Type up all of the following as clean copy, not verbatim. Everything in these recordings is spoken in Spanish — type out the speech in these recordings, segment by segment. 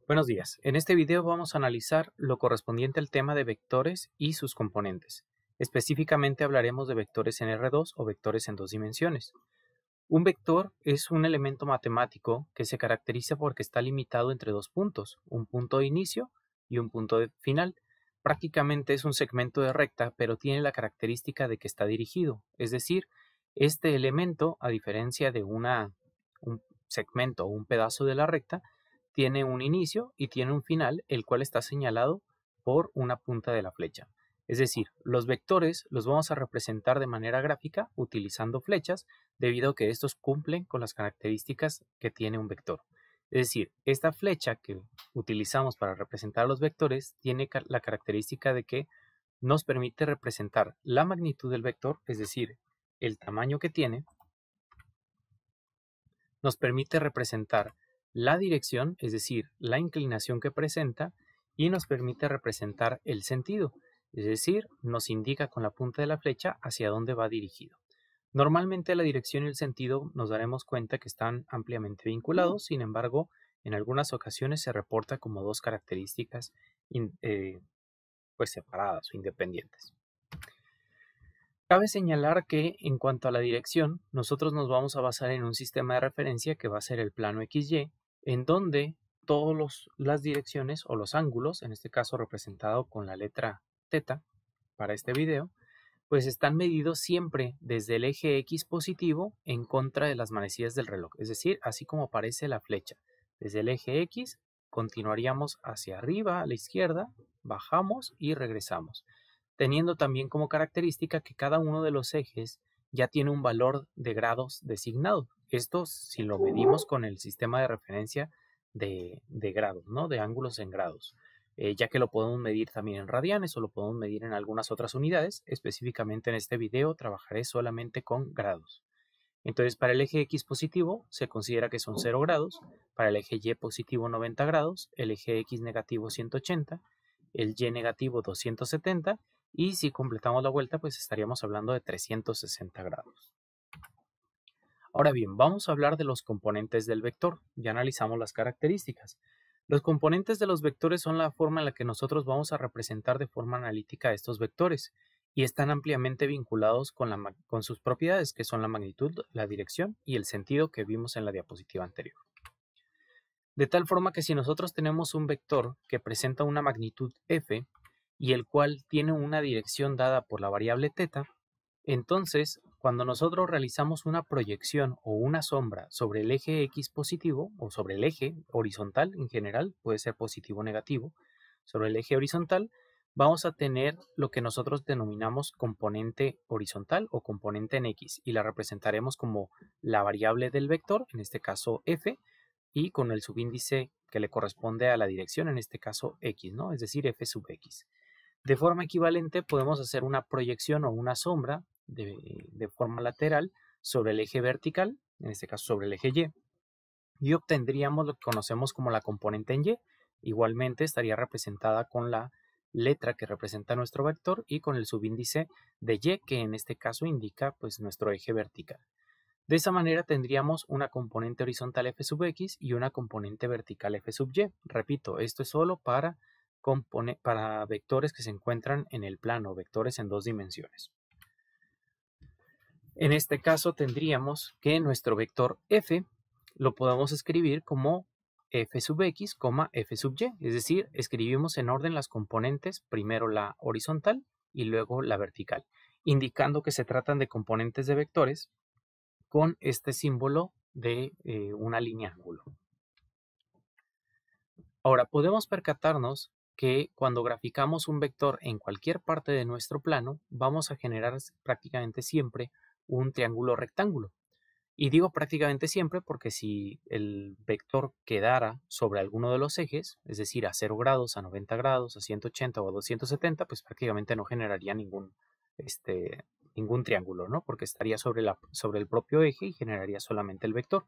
Buenos días. En este video vamos a analizar lo correspondiente al tema de vectores y sus componentes. Específicamente hablaremos de vectores en R2 o vectores en dos dimensiones. Un vector es un elemento matemático que se caracteriza porque está limitado entre dos puntos, un punto de inicio y un punto de final. Prácticamente es un segmento de recta, pero tiene la característica de que está dirigido. Es decir, este elemento, a diferencia de un segmento o un pedazo de la recta, tiene un inicio y tiene un final, el cual está señalado por una punta de la flecha. Es decir, los vectores los vamos a representar de manera gráfica utilizando flechas, debido a que estos cumplen con las características que tiene un vector. Es decir, esta flecha que utilizamos para representar los vectores tiene la característica de que nos permite representar la magnitud del vector, es decir, el tamaño que tiene, nos permite representar la dirección, es decir, la inclinación que presenta, y nos permite representar el sentido, es decir, nos indica con la punta de la flecha hacia dónde va dirigido. Normalmente la dirección y el sentido nos daremos cuenta que están ampliamente vinculados, sin embargo, en algunas ocasiones se reporta como dos características separadas o independientes. Cabe señalar que en cuanto a la dirección, nosotros nos vamos a basar en un sistema de referencia que va a ser el plano XY, en donde todas las direcciones o los ángulos, en este caso representado con la letra θ para este video, pues están medidos siempre desde el eje X positivo en contra de las manecillas del reloj, es decir, así como aparece la flecha. Desde el eje X continuaríamos hacia arriba a la izquierda, bajamos y regresamos, teniendo también como característica que cada uno de los ejes ya tiene un valor de grados designado. Esto si lo medimos con el sistema de referencia de grados, ¿no? De ángulos en grados. Ya que lo podemos medir también en radianes o lo podemos medir en algunas otras unidades. Específicamente en este video trabajaré solamente con grados. Entonces, para el eje X positivo se considera que son 0 grados, para el eje Y positivo 90 grados, el eje X negativo 180, el Y negativo 270, y si completamos la vuelta pues estaríamos hablando de 360 grados. Ahora bien, vamos a hablar de los componentes del vector. Ya analizamos las características. Los componentes de los vectores son la forma en la que nosotros vamos a representar de forma analítica estos vectores y están ampliamente vinculados con sus propiedades, que son la magnitud, la dirección y el sentido que vimos en la diapositiva anterior. De tal forma que si nosotros tenemos un vector que presenta una magnitud f y el cual tiene una dirección dada por la variable θ, entonces cuando nosotros realizamos una proyección o una sombra sobre el eje X positivo o sobre el eje horizontal en general, puede ser positivo o negativo, sobre el eje horizontal vamos a tener lo que nosotros denominamos componente horizontal o componente en X y la representaremos como la variable del vector, en este caso f, y con el subíndice que le corresponde a la dirección, en este caso x, ¿no? Es decir, f sub x. De forma equivalente podemos hacer una proyección o una sombra de forma lateral sobre el eje vertical, en este caso sobre el eje y obtendríamos lo que conocemos como la componente en Y. Igualmente estaría representada con la letra que representa nuestro vector y con el subíndice de Y, que en este caso indica pues nuestro eje vertical. De esa manera tendríamos una componente horizontal f sub x y una componente vertical f sub y. Repito, esto es solo para vectores que se encuentran en el plano, vectores en dos dimensiones. En este caso tendríamos que nuestro vector f lo podemos escribir como f sub x, f sub y, es decir, escribimos en orden las componentes, primero la horizontal y luego la vertical, indicando que se tratan de componentes de vectores con este símbolo de una línea ángulo. Ahora, podemos percatarnos que cuando graficamos un vector en cualquier parte de nuestro plano, vamos a generar prácticamente siempre un triángulo rectángulo. Y digo prácticamente siempre porque si el vector quedara sobre alguno de los ejes, es decir, a 0 grados, a 90 grados, a 180 o a 270, pues prácticamente no generaría ningún triángulo, ¿no? Porque estaría sobre el propio eje y generaría solamente el vector.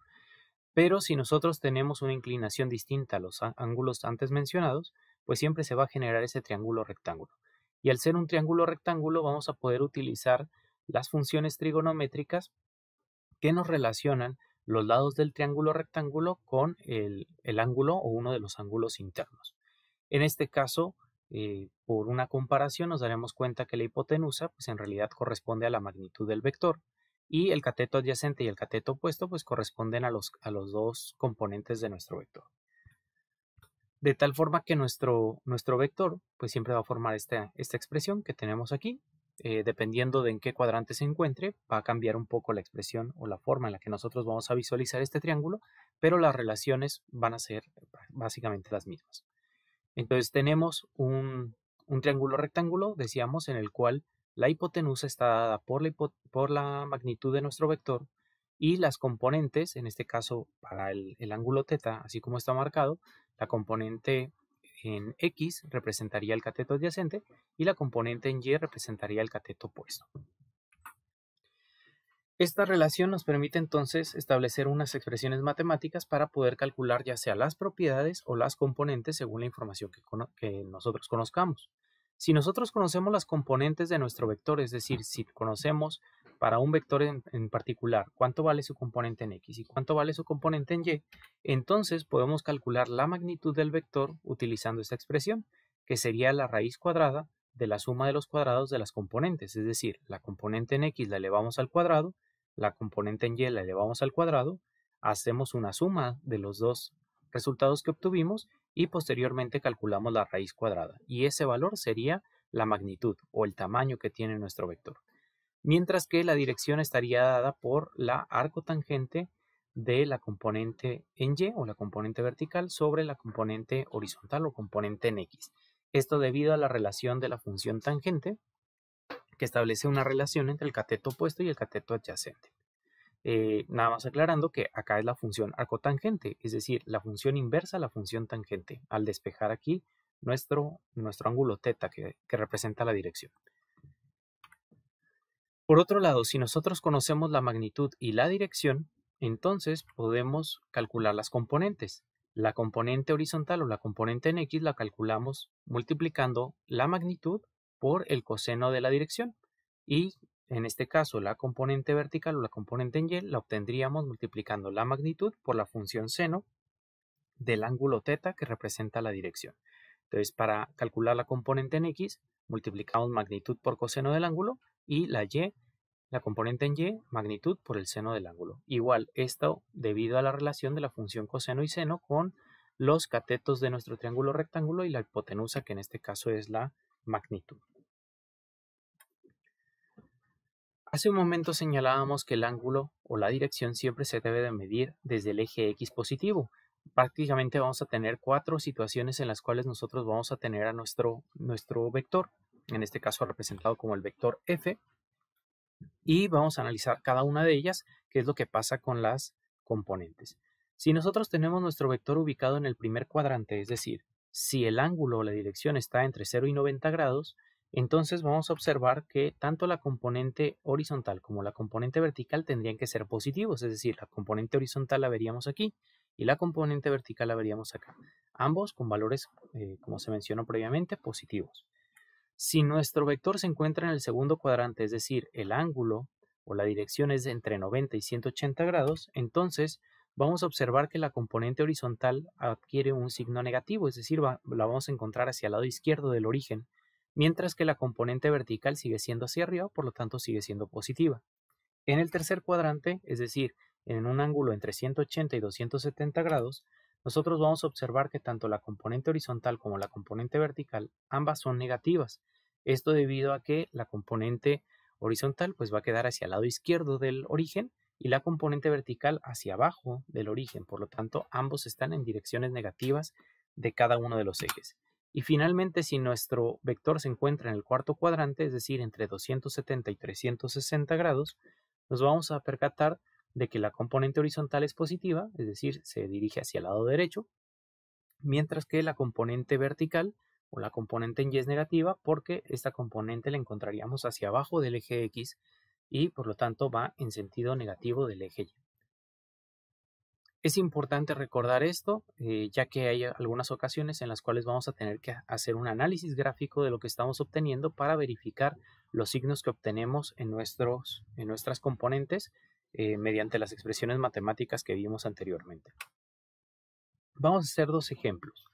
Pero si nosotros tenemos una inclinación distinta a los ángulos antes mencionados, pues siempre se va a generar ese triángulo rectángulo. Y al ser un triángulo rectángulo vamos a poder utilizar las funciones trigonométricas que nos relacionan los lados del triángulo rectángulo con el ángulo o uno de los ángulos internos. En este caso, por una comparación nos daremos cuenta que la hipotenusa pues en realidad corresponde a la magnitud del vector y el cateto adyacente y el cateto opuesto pues corresponden a los dos componentes de nuestro vector. De tal forma que nuestro vector pues siempre va a formar esta expresión que tenemos aquí. Dependiendo de en qué cuadrante se encuentre, va a cambiar un poco la expresión o la forma en la que nosotros vamos a visualizar este triángulo, pero las relaciones van a ser básicamente las mismas. Entonces tenemos un triángulo rectángulo, decíamos, en el cual la hipotenusa está dada por la magnitud de nuestro vector y las componentes, en este caso para el ángulo θ, así como está marcado, la componente en X representaría el cateto adyacente y la componente en Y representaría el cateto opuesto. Esta relación nos permite entonces establecer unas expresiones matemáticas para poder calcular ya sea las propiedades o las componentes según la información que nosotros conozcamos. Si nosotros conocemos las componentes de nuestro vector, es decir, si conocemos para un vector en particular cuánto vale su componente en X y cuánto vale su componente en Y, entonces podemos calcular la magnitud del vector utilizando esta expresión, que sería la raíz cuadrada de la suma de los cuadrados de las componentes, es decir, la componente en X la elevamos al cuadrado, la componente en Y la elevamos al cuadrado, hacemos una suma de los dos resultados que obtuvimos y posteriormente calculamos la raíz cuadrada. Y ese valor sería la magnitud o el tamaño que tiene nuestro vector. Mientras que la dirección estaría dada por la arcotangente de la componente en Y o la componente vertical sobre la componente horizontal o componente en X. Esto debido a la relación de la función tangente, que establece una relación entre el cateto opuesto y el cateto adyacente. Nada más aclarando que acá es la función arcotangente, es decir, la función inversa a la función tangente, al despejar aquí nuestro ángulo θ que representa la dirección. Por otro lado, si nosotros conocemos la magnitud y la dirección, entonces podemos calcular las componentes. La componente horizontal o la componente en X la calculamos multiplicando la magnitud por el coseno de la dirección y en este caso la componente vertical o la componente en Y la obtendríamos multiplicando la magnitud por la función seno del ángulo θ que representa la dirección. Entonces para calcular la componente en X multiplicamos magnitud por coseno del ángulo y la componente en Y, magnitud por el seno del ángulo. Igual, esto debido a la relación de la función coseno y seno con los catetos de nuestro triángulo rectángulo y la hipotenusa, que en este caso es la magnitud. Hace un momento señalábamos que el ángulo o la dirección siempre se debe de medir desde el eje X positivo. Prácticamente vamos a tener 4 situaciones en las cuales nosotros vamos a tener a nuestro vector, en este caso representado como el vector F, y vamos a analizar cada una de ellas, qué es lo que pasa con las componentes. Si nosotros tenemos nuestro vector ubicado en el primer cuadrante, es decir, si el ángulo o la dirección está entre 0 y 90 grados, entonces vamos a observar que tanto la componente horizontal como la componente vertical tendrían que ser positivos, es decir, la componente horizontal la veríamos aquí y la componente vertical la veríamos acá, ambos con valores, como se mencionó previamente, positivos. Si nuestro vector se encuentra en el segundo cuadrante, es decir, el ángulo o la dirección es de entre 90 y 180 grados, entonces vamos a observar que la componente horizontal adquiere un signo negativo, es decir, la vamos a encontrar hacia el lado izquierdo del origen, mientras que la componente vertical sigue siendo hacia arriba, por lo tanto sigue siendo positiva. En el tercer cuadrante, es decir, en un ángulo entre 180 y 270 grados, nosotros vamos a observar que tanto la componente horizontal como la componente vertical, ambas son negativas. Esto debido a que la componente horizontal pues va a quedar hacia el lado izquierdo del origen y la componente vertical hacia abajo del origen. Por lo tanto, ambos están en direcciones negativas de cada uno de los ejes. Y finalmente, si nuestro vector se encuentra en el cuarto cuadrante, es decir, entre 270 y 360 grados, nos vamos a percatar de que la componente horizontal es positiva, es decir, se dirige hacia el lado derecho, mientras que la componente vertical o la componente en Y es negativa porque esta componente la encontraríamos hacia abajo del eje X y por lo tanto va en sentido negativo del eje Y. Es importante recordar esto, ya que hay algunas ocasiones en las cuales vamos a tener que hacer un análisis gráfico de lo que estamos obteniendo para verificar los signos que obtenemos en nuestras componentes mediante las expresiones matemáticas que vimos anteriormente. Vamos a hacer dos ejemplos.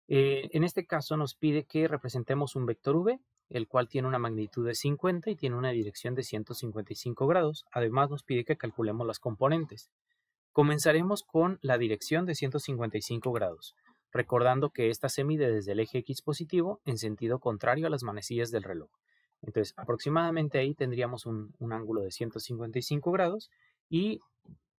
En este caso nos pide que representemos un vector v, el cual tiene una magnitud de 50 y tiene una dirección de 155 grados. Además nos pide que calculemos las componentes. Comenzaremos con la dirección de 155 grados, recordando que esta se mide desde el eje X positivo en sentido contrario a las manecillas del reloj. Entonces, aproximadamente ahí tendríamos un ángulo de 155 grados y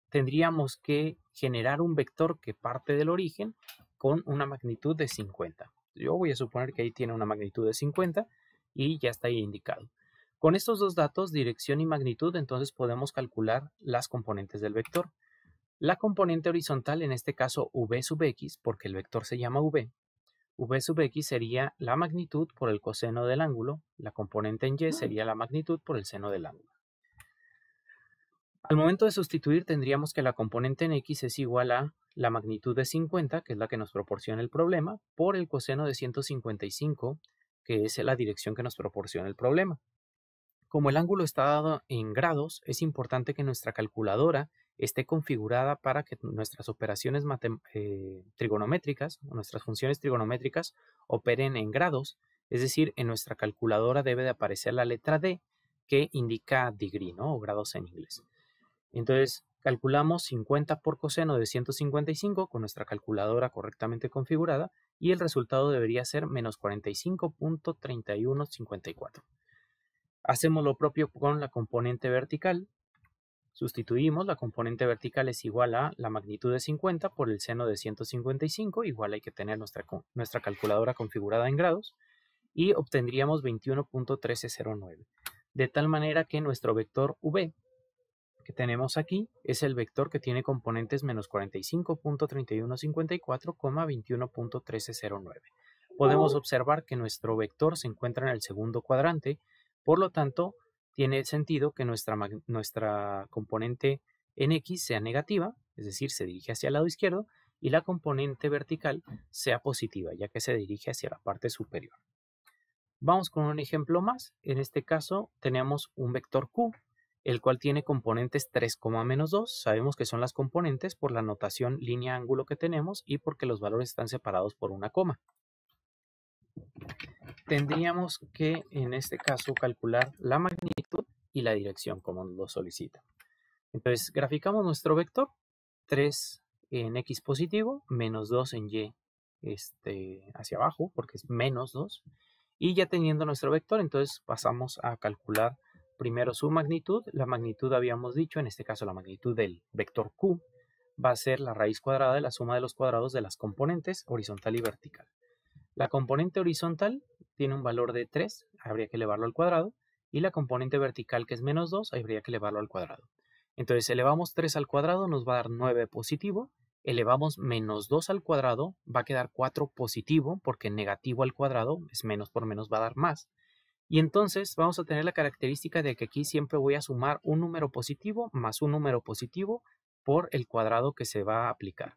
tendríamos que generar un vector que parte del origen con una magnitud de 50. Yo voy a suponer que ahí tiene una magnitud de 50 y ya está ahí indicado. Con estos dos datos, dirección y magnitud, entonces podemos calcular las componentes del vector. La componente horizontal, en este caso v sub x, porque el vector se llama v sub x sería la magnitud por el coseno del ángulo, la componente en y sería la magnitud por el seno del ángulo. Al momento de sustituir tendríamos que la componente en x es igual a la magnitud de 50, que es la que nos proporciona el problema, por el coseno de 155, que es la dirección que nos proporciona el problema. Como el ángulo está dado en grados, es importante que nuestra calculadora esté configurada para que nuestras operaciones trigonométricas, nuestras funciones trigonométricas operen en grados, es decir, en nuestra calculadora debe de aparecer la letra D que indica degree, ¿no? O grados en inglés. Entonces, calculamos 50 por coseno de 155 con nuestra calculadora correctamente configurada y el resultado debería ser menos 45.3154. Hacemos lo propio con la componente vertical. Sustituimos, la componente vertical es igual a la magnitud de 50 por el seno de 155, igual hay que tener nuestra calculadora configurada en grados, y obtendríamos 21.1309. De tal manera que nuestro vector v que tenemos aquí es el vector que tiene componentes menos 45.3154, 21.1309. Podemos observar que nuestro vector se encuentra en el segundo cuadrante, por lo tanto, tiene sentido que nuestra componente en x sea negativa, es decir, se dirige hacia el lado izquierdo, y la componente vertical sea positiva, ya que se dirige hacia la parte superior. Vamos con un ejemplo más. En este caso tenemos un vector q, el cual tiene componentes 3, menos 2. Sabemos que son las componentes por la notación línea-ángulo que tenemos y porque los valores están separados por una coma. Tendríamos que, en este caso, calcular la magnitud y la dirección, como nos lo solicita. Entonces, graficamos nuestro vector, 3 en x positivo, menos 2 en y hacia abajo, porque es menos 2. Y ya teniendo nuestro vector, entonces pasamos a calcular primero su magnitud. La magnitud habíamos dicho, en este caso la magnitud del vector q, va a ser la raíz cuadrada de la suma de los cuadrados de las componentes horizontal y vertical. La componente horizontal tiene un valor de 3, habría que elevarlo al cuadrado, y la componente vertical, que es menos 2, habría que elevarlo al cuadrado. Entonces elevamos 3 al cuadrado, nos va a dar 9 positivo, elevamos menos 2 al cuadrado, va a quedar 4 positivo, porque negativo al cuadrado es menos por menos, va a dar más. Y entonces vamos a tener la característica de que aquí siempre voy a sumar un número positivo más un número positivo por el cuadrado que se va a aplicar.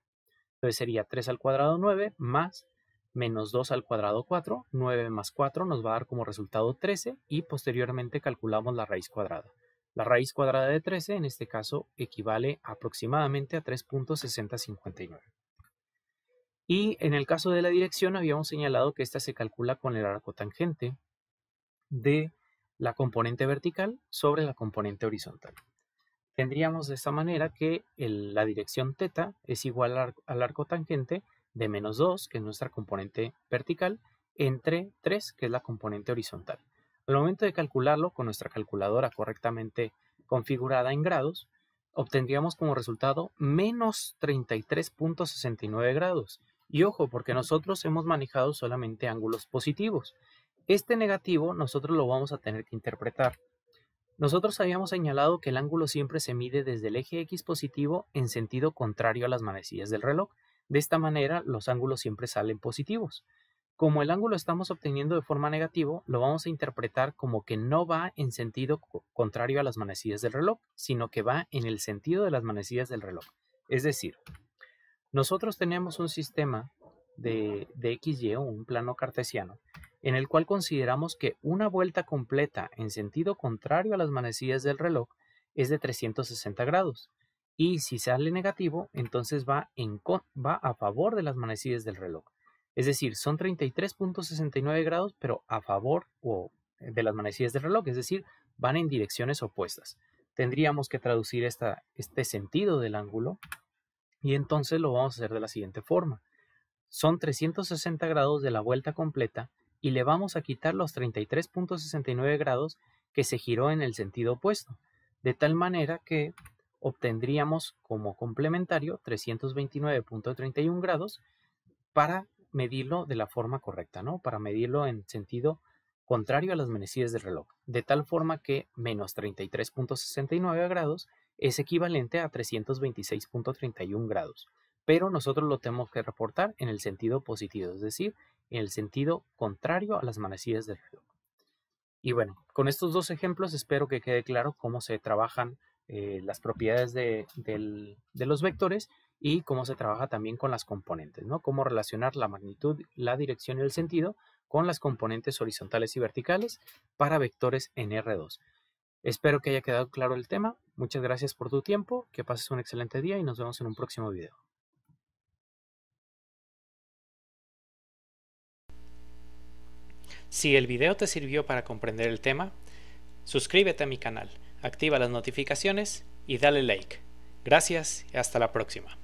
Entonces sería 3 al cuadrado 9 más menos 2 al cuadrado 4, 9 más 4 nos va a dar como resultado 13 y posteriormente calculamos la raíz cuadrada. La raíz cuadrada de 13 en este caso equivale aproximadamente a 3.6059. Y en el caso de la dirección habíamos señalado que esta se calcula con el arco tangente de la componente vertical sobre la componente horizontal. Tendríamos de esta manera que la dirección θ es igual al arco tangente de menos 2, que es nuestra componente vertical, entre 3, que es la componente horizontal. Al momento de calcularlo con nuestra calculadora correctamente configurada en grados, obtendríamos como resultado menos 33.69 grados. Y ojo, porque nosotros hemos manejado solamente ángulos positivos. Este negativo nosotros lo vamos a tener que interpretar. Nosotros habíamos señalado que el ángulo siempre se mide desde el eje X positivo en sentido contrario a las manecillas del reloj. De esta manera, los ángulos siempre salen positivos. Como el ángulo estamos obteniendo de forma negativa, lo vamos a interpretar como que no va en sentido contrario a las manecillas del reloj, sino que va en el sentido de las manecillas del reloj. Es decir, nosotros tenemos un sistema de XY o un plano cartesiano en el cual consideramos que una vuelta completa en sentido contrario a las manecillas del reloj es de 360 grados. Y si sale negativo, entonces va a favor de las manecillas del reloj. Es decir, son 33.69 grados, pero a favor de las manecillas del reloj, es decir, van en direcciones opuestas. Tendríamos que traducir este sentido del ángulo y entonces lo vamos a hacer de la siguiente forma. Son 360 grados de la vuelta completa y le vamos a quitar los 33.69 grados que se giró en el sentido opuesto, de tal manera que obtendríamos como complementario 329.31 grados para medirlo de la forma correcta, ¿no? Para medirlo en sentido contrario a las manecillas del reloj, de tal forma que menos 33.69 grados es equivalente a 326.31 grados, pero nosotros lo tenemos que reportar en el sentido positivo, es decir, en el sentido contrario a las manecillas del reloj. Y bueno, con estos dos ejemplos espero que quede claro cómo se trabajan las propiedades de los vectores y cómo se trabaja también con las componentes, ¿no? Cómo relacionar la magnitud, la dirección y el sentido con las componentes horizontales y verticales para vectores en R2. Espero que haya quedado claro el tema. Muchas gracias por tu tiempo, que pases un excelente día y nos vemos en un próximo video. Si el video te sirvió para comprender el tema, suscríbete a mi canal, activa las notificaciones y dale like. Gracias y hasta la próxima.